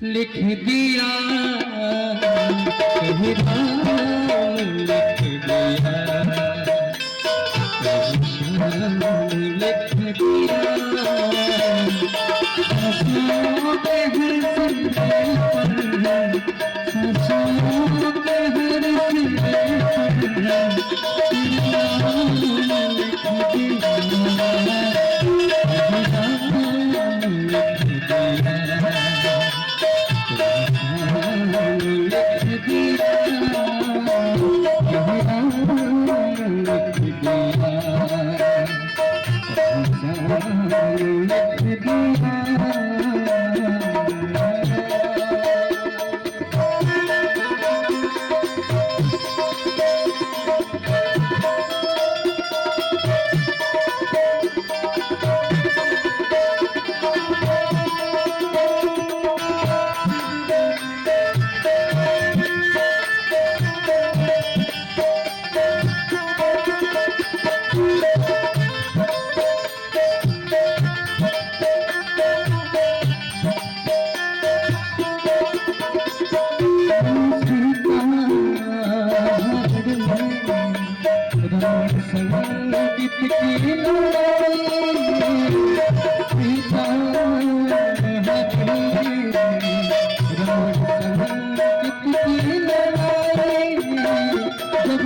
लिख दिया कहीं नाम लिख दिया लिख दिया सांसों के हर सिरे पर सांसों के हर सिरे पर संगीत की लड़ाई सीता संगीत की लड़ाई जब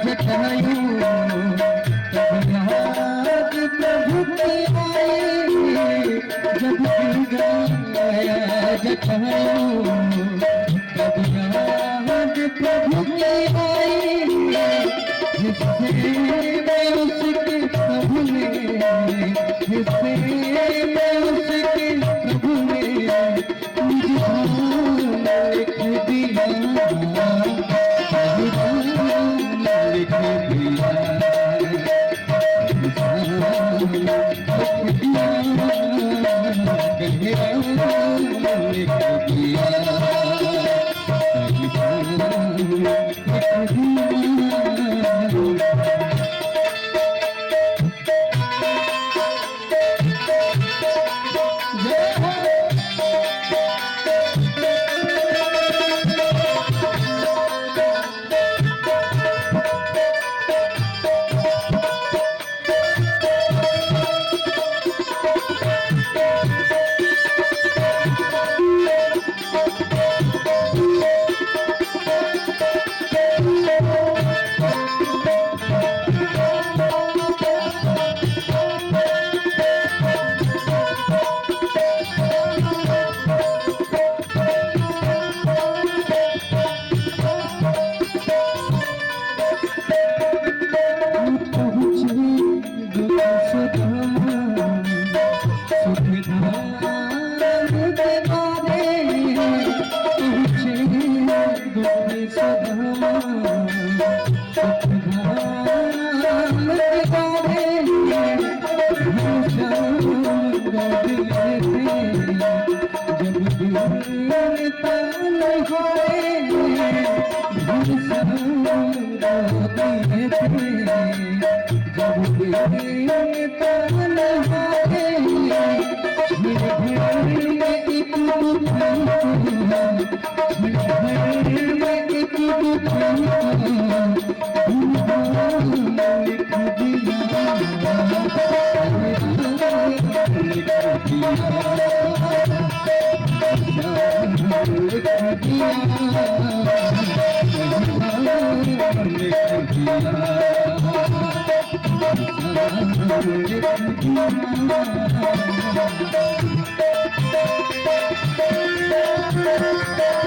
जटायु तब याद प्रभु की आई जब जटायु तब याद प्रभु की आई हिस्से उसके प्रभु ने हिस्से उसके प्रभु ने मुझे लिख दिया लिख दिया Thank you.